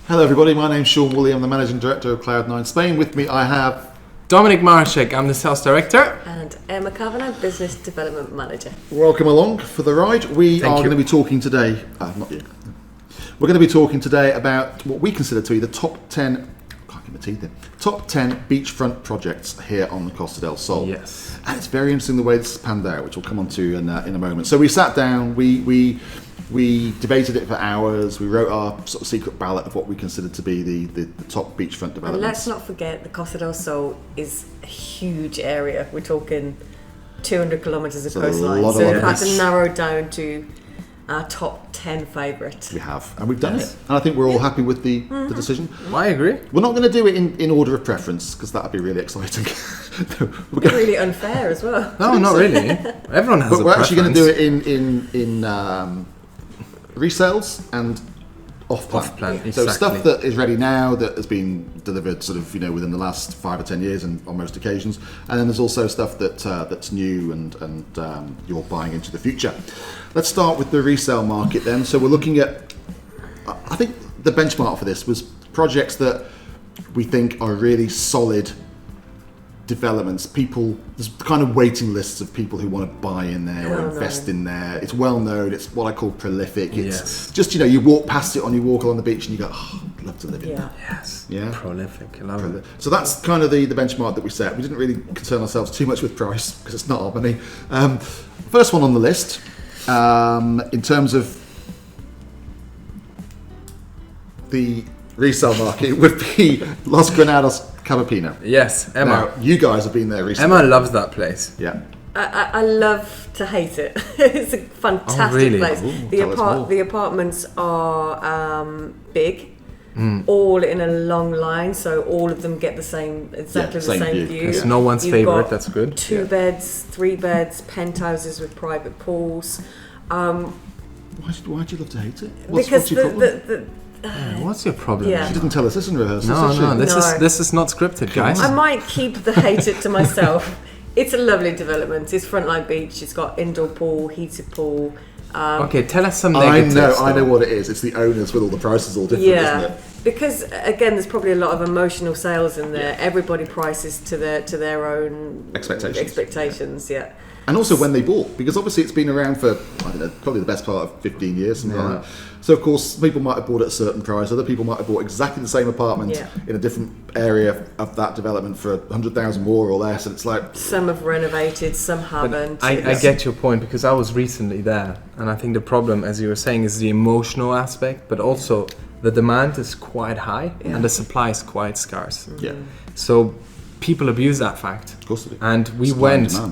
Hello everybody, my name's Sean Woolley, I'm the Managing Director of Cloudninespain. With me I have... Dominic Marshek, I'm the Sales Director. And Emma Kavanagh, Business Development Manager. Welcome along for the ride. We are going to be talking today... not you. We're going to be talking today about what we consider to be the top 10... can't get my teeth in. Top 10 beachfront projects here on the Costa Del Sol. Yes. And it's very interesting the way this has panned out, which we'll come on to in a moment. So we sat down, we debated it for hours. We wrote our sort of secret ballot of what we considered to be the top beachfront developments. And let's not forget the Costa del Sol is a huge area. We're talking 200 kilometres of coastline. So we've had to narrow down to our top 10 favourites. We have, and we've done it. And I think we're all happy with the decision. I agree. We're not going to do it in order of preference, because that would be really exciting. Really unfair as well. No, not really. Everyone has a preference. We're actually going to do it in resales and off-plan. Exactly. So stuff that is ready now, that has been delivered sort of within the last 5 or 10 years and on most occasions, and then there's also stuff that's new and you're buying into the future. Let's start with the resale market then. So we're looking at, I think the benchmark for this was projects that we think are really solid developments. There's kind of waiting lists of people who want to buy in there or invest in there. It's well known. It's what I call prolific. It's just you walk past it, you walk along the beach and you go, oh, I'd love to live in that. Yes. Yeah. Prolific. I love it. So that's kind of the benchmark that we set. We didn't really concern ourselves too much with price because it's not our money. First one on the list, in terms of the resale market, would be Los Granados Cavaquinho. Yes, Emma. Now, you guys have been there recently. Emma loves that place. Yeah. I love to hate it. It's a fantastic place. Ooh, the apartments are big, all in a long line, so all of them get the same view. It's no one's favourite, that's good. 2 beds, 3 beds, penthouses with private pools. Why do you love to hate it? What's your problem? What's your problem? Yeah. She didn't tell us this in rehearsal. This is not scripted, guys. I might keep the hate it to myself. It's a lovely development. It's Frontline Beach. It's got indoor pool, heated pool. Okay, tell us some negatives. I know what it is. It's the owners with all the prices all different, isn't it? Because again, there's probably a lot of emotional sales in there. Everybody prices to their own expectations. Yeah. And also when they bought, because obviously it's been around for, I don't know, probably the best part of 15 years, something like that. So of course, people might have bought at a certain price, other people might have bought exactly the same apartment in a different area of that development for 100,000 more or less, and it's like... Some have renovated, some haven't. I get your point, because I was recently there, and I think the problem, as you were saying, is the emotional aspect, but also the demand is quite high, and the supply is quite scarce. Yeah. So people abuse that fact. Of course they do. And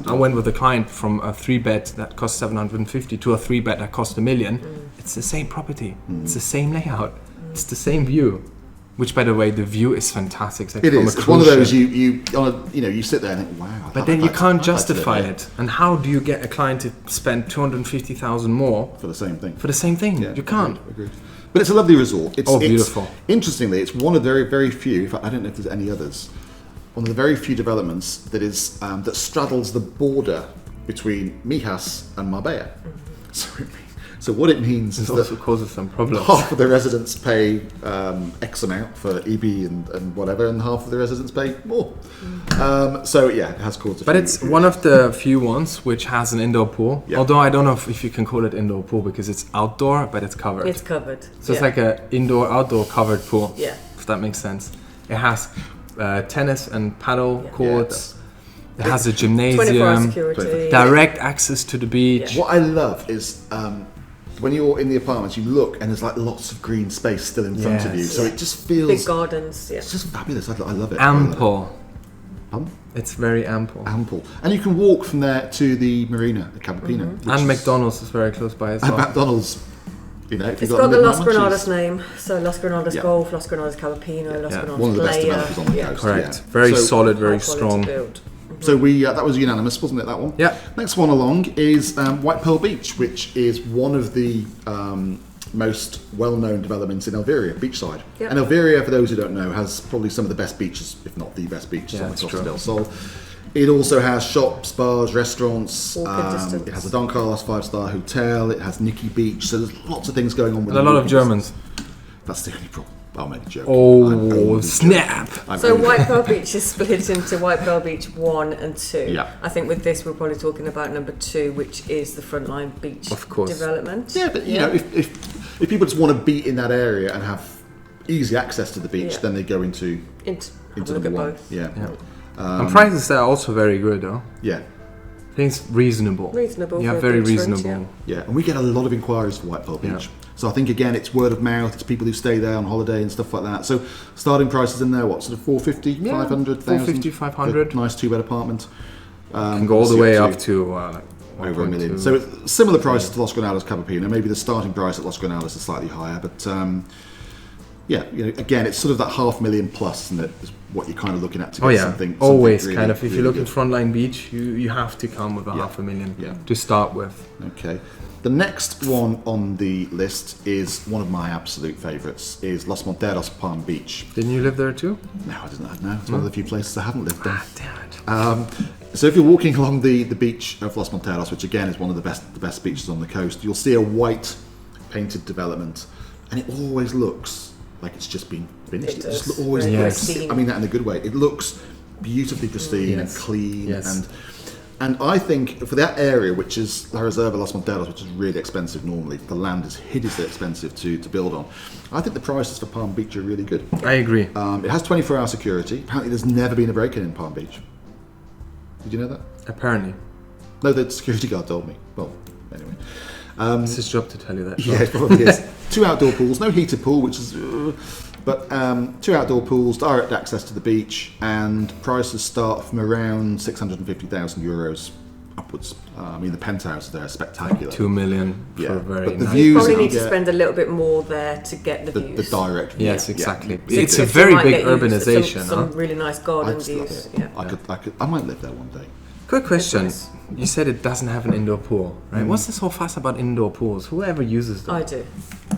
I went with a client from a 3-bed that cost 750 to a 3-bed that cost $1 million. It's the same property. It's the same layout. It's the same view. Which, by the way, the view is fantastic. It's like it is. It's one of those you sit there and think, wow. But then you can't justify it. And how do you get a client to spend 250,000 more for the same thing? For the same thing, you can't. Agreed. But it's a lovely resort. It's beautiful. Interestingly, it's one of the very, very few. In fact, I don't know if there's any others. One of the very few developments that is that straddles the border between Mijas and Marbella. So what it means is also causes some problems. Half of the residents pay X amount for EB and whatever, and half of the residents pay more. So yeah, it has caused. But it's one of the few ones which has an indoor pool. Yeah. Although I don't know if you can call it indoor pool because it's outdoor, but it's covered. It's covered. So it's like a indoor-outdoor covered pool. Yeah. If that makes sense. It has tennis and paddle courts. It has a gymnasium. 24-hour security. Direct access to the beach. Yeah. What I love is. When you're in the apartments, you look and there's like lots of green space still in front of you, so it just feels big gardens. Yeah, it's just fabulous. I love it. Ample. It's very ample. Ample, and you can walk from there to the marina, the Cavaquinho. And McDonald's is very close by as well. And McDonald's, if it's got the Los Granados name, so Los Granados Golf, Los Granados Cavaquinho, Los Granados one of the best developers on the coast. Correct. Very solid, very strong. So that was unanimous, wasn't it, that one? Yeah. Next one along is White Pearl Beach, which is one of the most well-known developments in Elveria, beachside. Yep. And Elveria, for those who don't know, has probably some of the best beaches, if not the best beaches on the Costa del Sol. It also has shops, bars, restaurants. It has a Don Carlos 5-star hotel. It has Nikki Beach. So there's lots of things going on with and a lot of Germans. That's the only problem. I'll make a joke. Oh, snap! So White Pearl Beach is split into White Pearl Beach 1 and 2. Yeah. I think with this we're probably talking about number 2, which is the Frontline Beach development. Yeah, but you know, if people just want to be in that area and have easy access to the beach, then they go into look the at one. both. Yeah. And prices are also very good, though. Yeah. I think it's reasonable. Reasonable. Yeah, for very beachfront, reasonable. Yeah, and we get a lot of inquiries for White Pearl Beach. So I think again, it's word of mouth. It's people who stay there on holiday and stuff like that. So starting prices in there, what sort of 450, 500, 450, 500. Nice 2-bed apartment. Can go all the way up to over $1 million. So it's similar prices to Los Canales Cavaquinho. Maybe the starting price at Los Canales is slightly higher, but yeah, you know, again, it's sort of that $500,000 plus, isn't it? Is what you're kind of looking at to get something. Always really, kind of. If really you look good. at Frontline Beach, you have to come with a $500,000 to start with. Okay. The next one on the list is one of my absolute favourites, is Los Monteros Palm Beach. Didn't you live there too? No, I didn't. No, it's one of the few places I haven't lived in. Damn it. So if you're walking along the beach of Los Monteros, which again is one of the best beaches on the coast, you'll see a white painted development, and it always looks like it's just been finished. It just always looks. I mean that in a good way. It looks beautifully pristine and clean, and I think for that area, which is La Reserva Los Monteros, which is really expensive normally, the land is hideously expensive to build on. I think the prices for Palm Beach are really good. I agree. It has 24-hour security. Apparently, there's never been a break-in in Palm Beach. Did you know that? Apparently. No, the security guard told me. Well, anyway. It's his job to tell you that. Yeah, it probably is. 2 outdoor pools, no heated pool, which is... but 2 outdoor pools, direct access to the beach, and prices start from around 650,000 euros upwards. I mean, the penthouses there are spectacular. 2 million for a very but the nice... views You probably need to spend a little bit more there to get the views. The direct view. Yes, exactly. So It's a very big you urbanization. Some really nice garden views. Yeah. I might live there one day. Quick question. You said it doesn't have an indoor pool, right? What's this whole fuss about indoor pools? Whoever uses them? I do.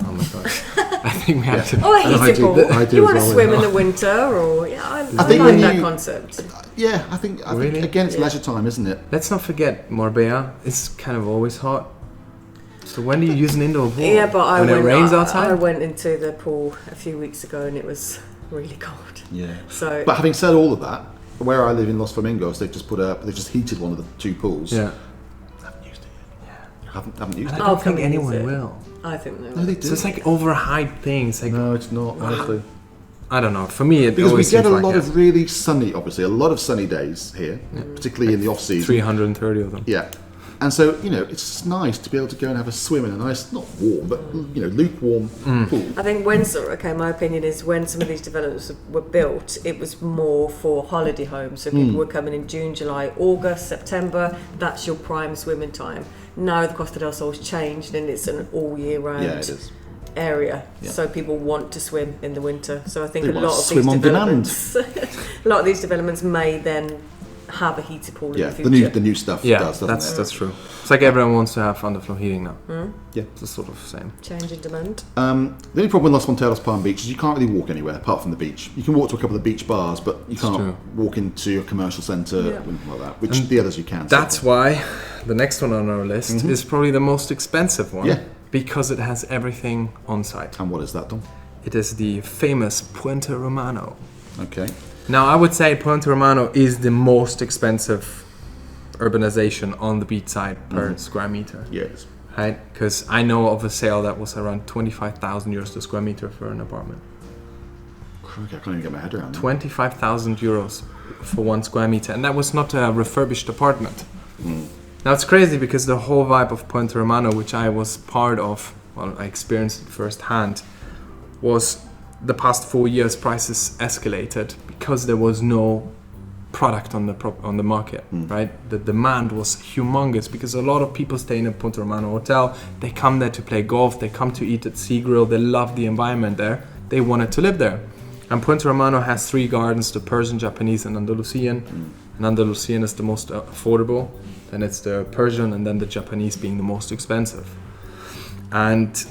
Oh my gosh. I think we have to... Oh, a heated pool. I do You as want to well, swim in the winter, or I think like when that you- concept. Yeah, I think again, it's leisure time, isn't it? Let's not forget Marbella. It's kind of always hot. So when do you use an indoor pool? Yeah, but when it rains outside? I went into the pool a few weeks ago and it was really cold. Yeah. So, But having said all of that, where I live in Los Flamingos, they've just heated one of the 2 pools. Yeah. I haven't used it yet. Yeah. Haven't used I it. don't think come anyone use it. will. I think they No, will. they do. So it's like overhyped things. Like, No, it's not, honestly. I don't know. For me, it Because we always get a seems lot like of really sunny, obviously, a lot of sunny days here, particularly in the off season. 330 of them. Yeah. And so, you know, it's just nice to be able to go and have a swim in a nice, not warm, but, you know, lukewarm pool. I think my opinion is when some of these developments were built, it was more for holiday homes. So people were coming in June, July, August, September. That's your prime swimming time. Now the Costa del Sol's changed and it's an all year round area. Yeah. So people want to swim in the winter. So I think They a want lot to of swim these on demand. developments, a lot of these developments may then have a heated pool in Yeah, the future. the new stuff Yeah, does, doesn't it? that's true. It's like everyone wants to have underfloor heating now. Yeah. It's the sort of same. Change in demand. The only problem with Los Monteros Palm Beach is you can't really walk anywhere apart from the beach. You can walk to a couple of beach bars, but you can't walk into a commercial centre or anything like that, which the others you can. That's why the next one on our list is probably the most expensive one. Yeah. Because it has everything on site. And what is that, Dom? It is the famous Ponte Romano. Okay. Now, I would say Ponte Romano is the most expensive urbanization on the beach side per square meter. Yes. Right? Because I know of a sale that was around 25,000 euros per square meter for an apartment. Crikey, I can't even get my head around that. 25,000 euros for 1 square meter. And that was not a refurbished apartment. Now, it's crazy because the whole vibe of Ponte Romano, which I was part of, well, I experienced it firsthand, was the past 4 years prices escalated because there was no product on the market, right? The demand was humongous because a lot of people stay in a Ponte Romano hotel. They come there to play golf. They come to eat at Sea Grill. They love the environment there. They wanted to live there. And Ponte Romano has 3 gardens, the Persian, Japanese, and Andalusian. And Andalusian is the most affordable. Then it's the Persian, and then the Japanese being the most expensive. And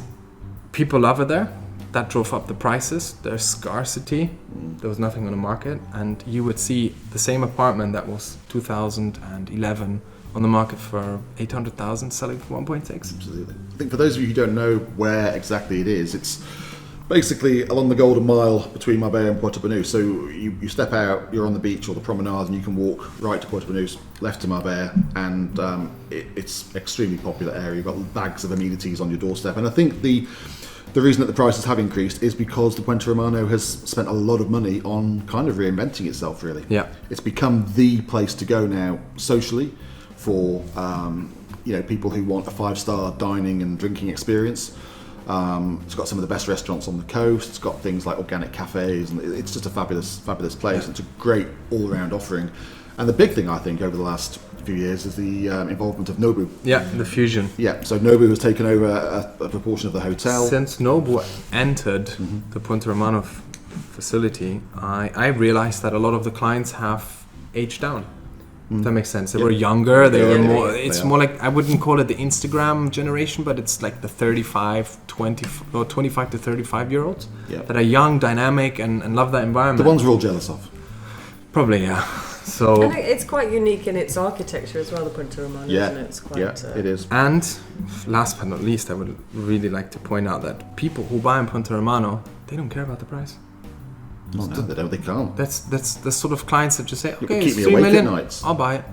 people love it there. That drove up the prices. There's scarcity. There was nothing on the market. And you would see the same apartment that was 2011 on the market for 800,000 selling for 1.6. Absolutely. I think for those of you who don't know where exactly it is, it's basically along the Golden Mile between Marbella and Puerto Banús. So you step out, you're on the beach or the promenade, and you can walk right to Puerto Banús, left to Marbella, and it's extremely popular area. You've got bags of amenities on your doorstep, and I think the reason that the prices have increased is because the Ponte Romano has spent a lot of money on kind of reinventing itself, really. Yeah. It's become the place to go now socially for people who want a 5-star dining and drinking experience. It's got some of the best restaurants on the coast. It's got things like organic cafes, and it's just a fabulous place. Yeah. It's a great all-round offering. And the big thing, I think, over the last few years is the involvement of Nobu. Yeah, the fusion. Yeah, so Nobu has taken over a proportion of the hotel. Since Nobu entered the Ponte Romano facility, I realized that a lot of the clients have aged down. If that makes sense. They were younger, they were more, it's more like, I wouldn't call it the Instagram generation, but it's like the 25 to 35 year olds that are young, dynamic, and love that environment. The ones we're all jealous of. Probably, yeah. So, and it's quite unique in its architecture as well, the Ponte Romano, isn't it? It's quite, it is. And last but not least, I would really like to point out that people who buy in Ponte Romano, they don't care about the price. No, they can't. That's the sort of clients that just say, okay, keep it's me 3 awake million, at nights. I'll buy it.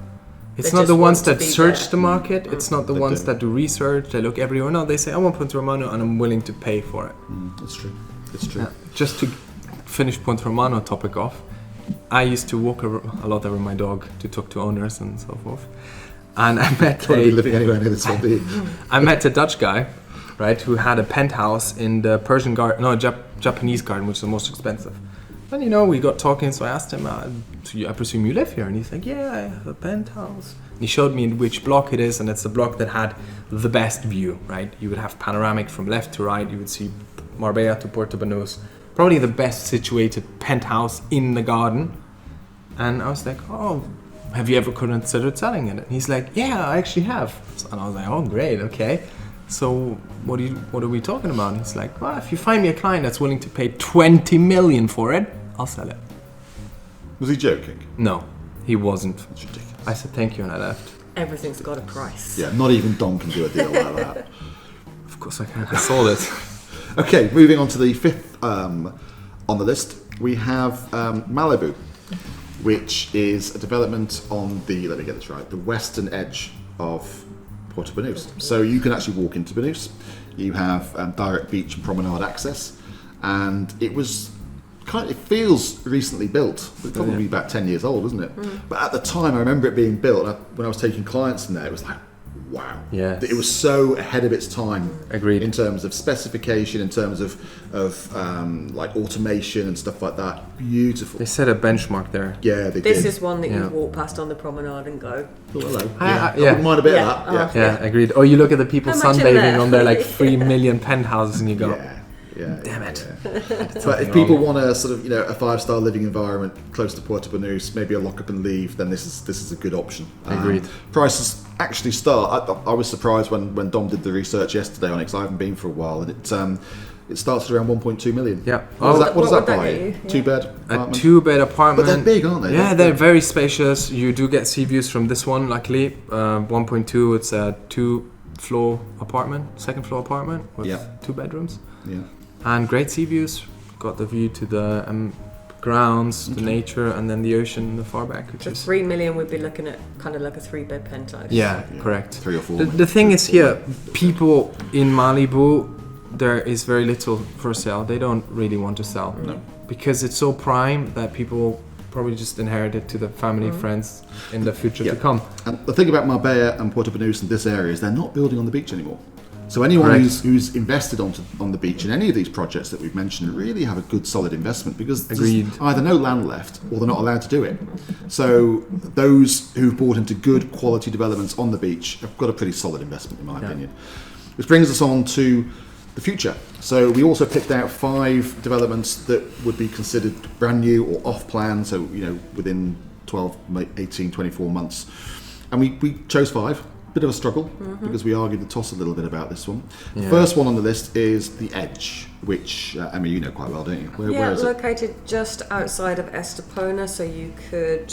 It's They not just the ones want to that be search there. the market. It's not the ones that do research. They look everywhere. No, they say, I want Ponte Romano and I'm willing to pay for it. It's true. It's true. Just to finish Ponte Romano topic off, I used to walk a lot with my dog to talk to owners and so forth. And I met living anywhere near this one, do you? I met a Dutch guy, right, who had a penthouse in the Persian garden, Japanese garden, which is the most expensive. And we got talking, so I asked him, I presume you live here? And he's like, yeah, I have a penthouse. And he showed me which block it is, and it's the block that had the best view, right? You would have panoramic from left to right, you would see Marbella to Puerto Banús. Probably the best situated penthouse in the garden. And I was like, oh, have you ever considered selling it? And he's like, yeah, I actually have. And I was like, oh, great, okay. So what are we talking about? And he's like, well, if you find me a client that's willing to pay 20 million for it, I'll sell it. Was he joking? No, he wasn't. That's ridiculous. I said thank you and I left. Everything's got a price. Yeah, not even Dom can do a deal like that. Of course I can. I sold it. Okay, moving on to the fifth on the list, we have Malibu, which is a development on the, let me get this right, the western edge of Puerto Banús. So you can actually walk into Banús. You have direct beach and promenade access, and it feels recently built. It's probably about 10 years old, isn't it? But at the time, I remember it being built. When I was taking clients in there, it was like, wow. Yes. It was so ahead of its time. Agreed. In terms of specification, in terms of like automation and stuff like that. Beautiful. They set a benchmark there. Yeah, they did. This is one that you walk past on the promenade and go, Oh, hello. I I wouldn't mind a bit of that. Yeah, agreed. Or you look at the people Imagine sunbathing that. on their like 3 million penthouses and you go, Damn it. But if people want a sort of a 5-star living environment close to Puerto Banús, maybe a lock up and leave, then this is a good option. Agreed. Prices actually start. I was surprised when Dom did the research yesterday on it, because I haven't been for a while, and it starts at around 1.2 million. Yeah. What does that would buy? that be? Two bed A apartment. 2-bed apartment. But they're big, aren't they? Yeah, they're very spacious. You do get sea views from this one, luckily. 1.2, it's a 2-floor apartment, 2nd floor apartment with 2 bedrooms. Yeah. And great sea views. Got the view to the grounds, the nature, and then the ocean in the far back. Which for is 3 million, we'd be looking at kind of like a 3-bed penthouse. yeah, correct. 3 or 4. The thing is here, people in Malibu, there is very little for sale. They don't really want to sell. No. Because it's so prime that people probably just inherit it to the family, friends in the future to come. And the thing about Marbella and Puerto Banús in this area is they're not building on the beach anymore. So anyone who's invested on the beach in any of these projects that we've mentioned really have a good solid investment, because there's either no land left or they're not allowed to do it. So those who've bought into good quality developments on the beach have got a pretty solid investment, in my opinion. Which brings us on to the future. So we also picked out 5 developments that would be considered brand new or off plan, so within 12, 18, 24 months. And we chose 5. Bit of a struggle, because we argued the toss a little bit about this one. The first one on the list is the Edge, which I mean you know quite well, don't you? Where It's is it? located just outside of Estepona, so you could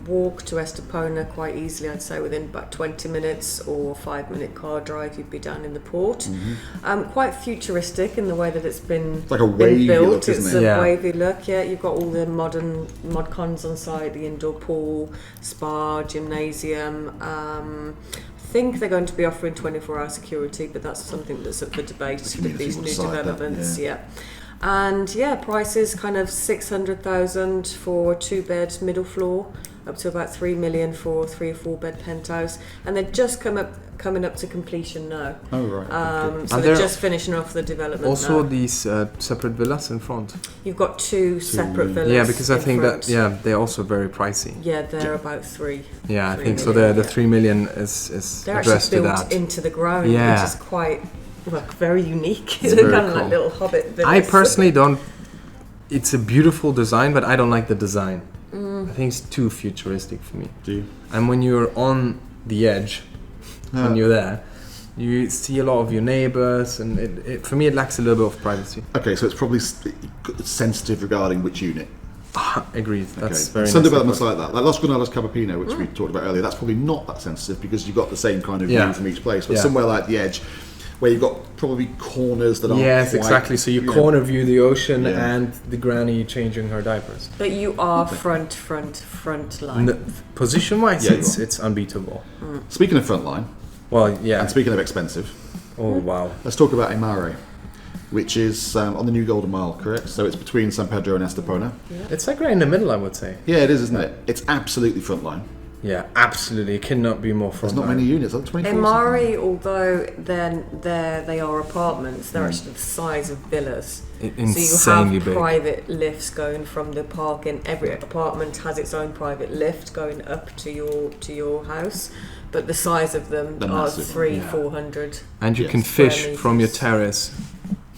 walk to Estepona quite easily. I'd say within about 20 minutes or 5-minute car drive, you'd be down in the port. Quite futuristic in the way that it's been, like a wavy built. look, isn't It's it? a wavy look. Yeah, you've got all the modern mod cons on site, the indoor pool, spa, gymnasium. I think they're going to be offering 24-hour security, but that's something that's up for debate with these new developments. And prices kind of 600,000 for a 2-bed middle floor, up to about 3 million for a 3 or 4-bed penthouse, and they're just coming up to completion now. Oh right. So they're just finishing off the development. Also now. these separate villas in front. You've got two separate villas. Yeah, because I think front. that they're also very pricey. Yeah, they're about 3. Yeah, I 3 think so. million, The 3 million is they're addressed to actually built that. into the ground, Yeah. which is quite very unique. It's They're very kind of cool. like little hobbit villas. I personally don't. It's a beautiful design, but I don't like the design. I think it's too futuristic for me. Do you? And when you're on the edge, when you're there, you see a lot of your neighbors, and it for me it lacks a little bit of privacy. Okay, so it's probably sensitive regarding which unit. Agreed. That's very Some nice developments input. like that, like Los Granales Cavaquinho, which we talked about earlier, that's probably not that sensitive because you've got the same kind of view from each place. But somewhere like the edge, where you've got probably corners that aren't Yes, quite, exactly. So you corner view the ocean Yeah. and the granny changing her diapers. But you are front line. Position-wise, Yeah, you it's unbeatable. Speaking of frontline, Well, yeah. and speaking of expensive, Oh wow. let's talk about Amari, which is on the new Golden Mile, correct? So it's between San Pedro and Estepona. It's like right in the middle, I would say. Yeah, it is, isn't it? It's absolutely frontline. Yeah, absolutely. It cannot be more front. There's not many units, like 24. Amari, although they are apartments, they're actually the size of villas. Insanely so you have big. private lifts going from the park, and every apartment has its own private lift going up to your house. But the size of them They're are massive. 400. And you Yes. can fish Square from your meters. terrace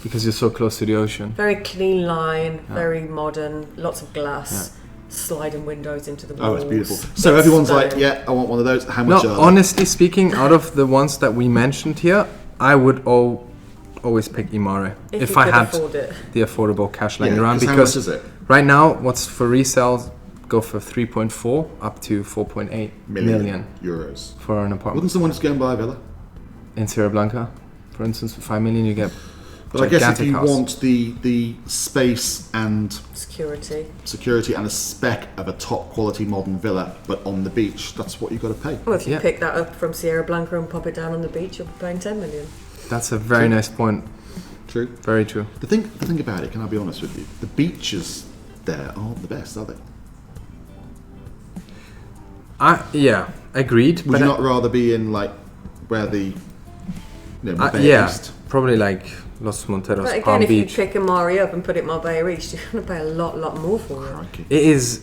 because you're so close to the ocean. Very clean line, very modern, lots of glass, sliding windows into the walls. Oh, it's beautiful. So everyone's like, stunning. yeah, I want one of those. How No, much are they? honestly speaking, out of the ones that we mentioned here, I would always pick Imare If you I could had afford it. the affordable cash lying Yeah, around. 'cause how Because much is it? right now, what's for resale go for 3.4 up to 4.8 million euros. for an apartment. Wouldn't someone just go and buy a villa? In Sierra Blanca, for instance, for 5 million, you get. But I guess if gigantic you house. want the space and security and a spec of a top quality modern villa, but on the beach, that's what you've got to pay. Well, if you Yeah. pick that up from Sierra Blanca and pop it down on the beach, you'll be paying 10 million. That's a very nice point. True. Very true. The thing about it, can I be honest with you? The beaches there aren't the best, are they? Yeah, agreed. Would but you not rather be in like where the Marbella yeah, East? probably like Los Monteros, But again, Palm if Beach. you pick Amari up and put it in Marbella East, you're going to pay a lot more for it. Crikey. It is,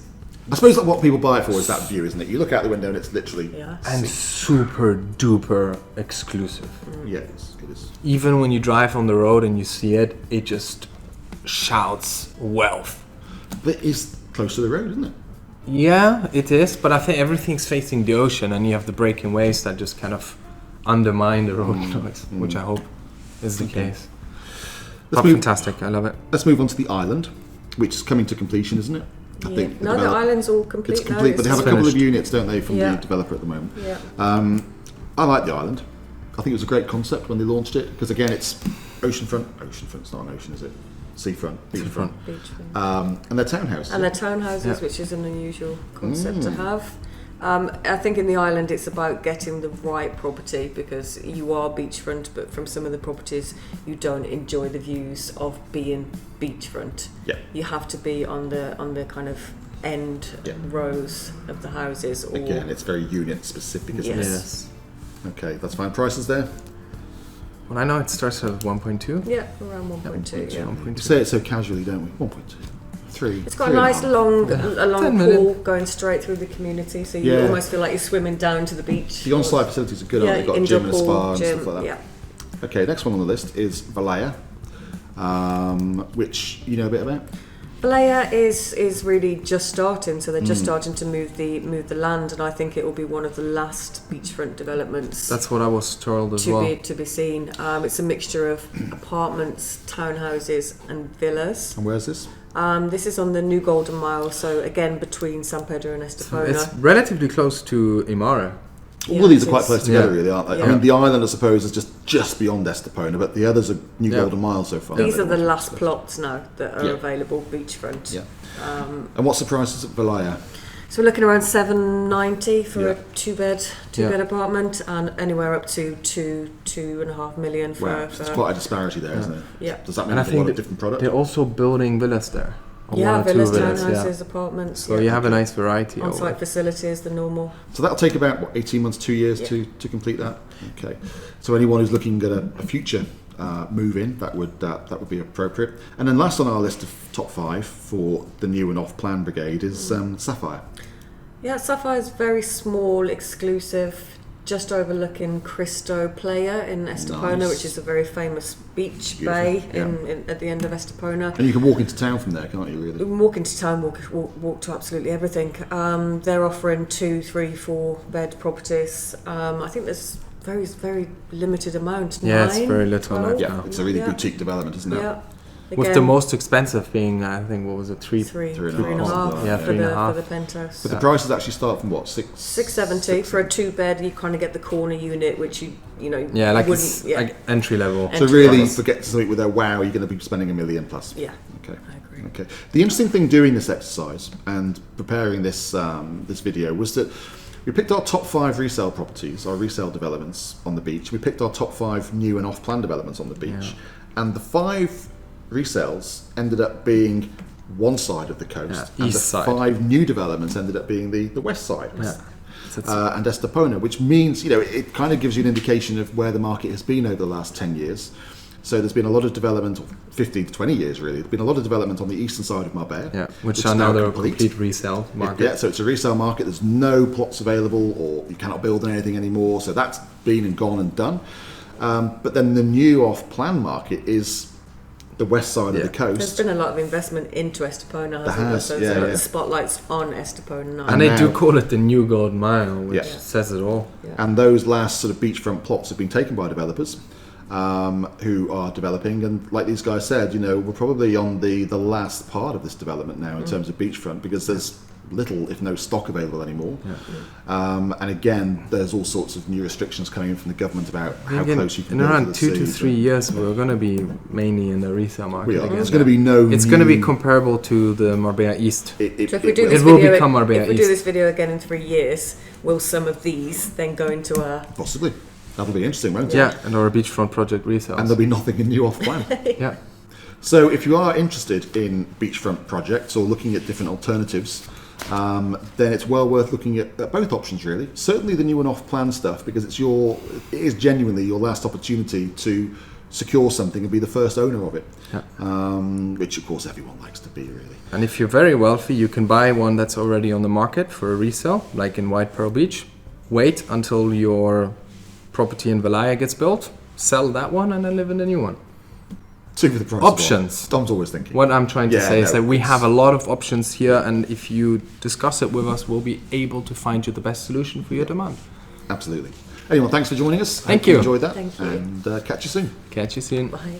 I suppose that what people buy it for is that view, isn't it? You look out the window and it's literally Yeah. and super duper exclusive. yeah, it is. Even when you drive on the road and you see it, it just shouts wealth. But it is close to the road, isn't it? Yeah, it is, but I think everything's facing the ocean, and you have the breaking waves that just kind of undermine the road noise, which I hope is the case. Let's But move- fantastic, I love it. Let's move on to the island, which is coming to completion, isn't it? I Yeah. think. No, the island's all complete. It's complete, now. but they have a It's couple of finished. units, don't they, from Yeah. the developer at the moment. Yeah. I like the island. I think it was a great concept when they launched it because again, it's oceanfront. Oceanfront's not an ocean, is it? Seafront, beachfront, Beachfront. and they're townhouses. And they're townhouses, Yeah. which is an unusual concept to have. I think in the island it's about getting the right property because you are beachfront, but from some of the properties you don't enjoy the views of being beachfront. Yeah. You have to be on the kind of end Yeah. rows of the houses. Or Again, it's very unit specific, isn't Yes. it? Okay, that's fine. Prices there. Well, I know it starts at 1.2. yeah, around 1.2. Yeah. 1.2. We say it so casually, don't we? 1.2, 3. It's got a nice long 10 pool million. going straight through the community, so you Yeah. almost feel like you're swimming down to the beach. The on-site facilities are good, aren't they? You've got a indoor gym and a pool, spa and gym, stuff like that. Yeah. Okay, next one on the list is Malaya, which you know a bit about. Malaya is really just starting, so they're just starting to move the land, and I think it will be one of the last beachfront developments. That's what I was told as well. To be seen. It's a mixture of apartments, townhouses, and villas. And where's this? This is on the New Golden Mile, so again between San Pedro and Estepona. It's relatively close to Amari. All of these are quite close together, Yeah. really, aren't they? Yeah. I mean, the island, I suppose, is just beyond Estepona, but the others are New Golden Mile so far. These are the last plots now that are Yeah. available beachfront. Yeah. And what's the prices at Malaya? So we're looking around $790 for Yeah. a two-bed apartment, and anywhere up to $2.5 million for. Wow, so it's quite a disparity there, isn't it? Yeah. Does that mean And I there's a lot think of different products? they're also building villas there. Or Yeah, one or two villas, villas, townhouses, yeah. apartments. So you have a nice variety. over on-site it. facilities, the normal. So that'll take about, 18 months, 2 years Yeah. to complete that? Okay. So anyone who's looking at a future move in, that would be appropriate. And then last on our list of top 5 for the new and off-plan brigade is Sapphire. Yeah, Sapphire is very small, exclusive, just overlooking Cristo Playa in Estepona, Nice. which is a very famous beach Beautiful, bay yeah. at the end of Estepona. And you can walk into town from there, can't you, We really? can walk into town, walk to absolutely everything. They're offering 2, 3, 4 bed properties. I think there's very, very limited amount. Yeah, it's 9, very little 12. now. Yeah, it's a really Yeah. boutique development, isn't it? Yeah. With the Again, most expensive being, I think, what was it, three Three and a and a half, half yeah, for 3.5. the penthouse. But the prices actually start from what, 670 for a 2-bed. You kind of get the corner unit, which you know. Yeah, like wouldn't, it's like entry level. And- So really, Price. forget something with a wow, you're going to be spending $1 million plus. Yeah, Okay. I agree. Okay. The interesting thing doing this exercise and preparing this this video was that we picked our top 5 resale properties, our resale developments on the beach. We picked our top 5 new and off-plan developments on the beach, and the 5 resales ended up being one side of the coast, Yeah, and east the side. 5 new developments ended up being the west side. Yeah. So it's- And Estepona, which means, it kind of gives you an indication of where the market has been over the last 10 years. So there's been a lot of development, or 15 to 20 years really, there's been a lot of development on the eastern side of Marbella. yeah, which is are now the complete. complete resale market. Yeah, so it's a resale market, there's no plots available, or you cannot build on anything anymore, so that's been and gone and done. But then the new off-plan market is the west side of the coast. There's been a lot of investment into Estepona, There hasn't there? has, So yeah, the yeah. spotlight's on Estepona now. And they do now- call it the New Golden Mile, which Yeah. says it all. And those last sort of beachfront plots have been taken by developers who are developing. And like these guys said, we're probably on the last part of this development now in terms of beachfront, because there's little, if no stock available anymore. And again, there's all sorts of new restrictions coming in from the government about how close you can in build around to the 2 to sea, 3 years, we're going to be mainly in the resale market. We are. again. There's going to be no. It's going to be comparable to the Marbella East. So if we do this It will video, become Marbella if we do East. this video again in 3 years, will some of these then go into a? Possibly. That'll be interesting, won't it? Yeah, and our beachfront project resales. And there'll be nothing in new off-plan. yeah. So if you are interested in beachfront projects or looking at different alternatives, then it's well worth looking at both options really. Certainly the new and off-plan stuff, because it is genuinely your last opportunity to secure something and be the first owner of it, which of course everyone likes to be really. And if you're very wealthy, you can buy one that's already on the market for a resale, like in White Pearl Beach. Wait until your property in Malaya gets built, sell that one, and then live in the new one. See for the price. Options. Tom's always thinking. What I'm trying to Yeah, say is no, that we it's- have a lot of options here, and if you discuss it with us, we'll be able to find you the best solution for your demand. Absolutely. Anyway, thanks for joining us. Thank Hope you you. enjoyed that. Thank you. And catch you soon. Catch you soon. Bye.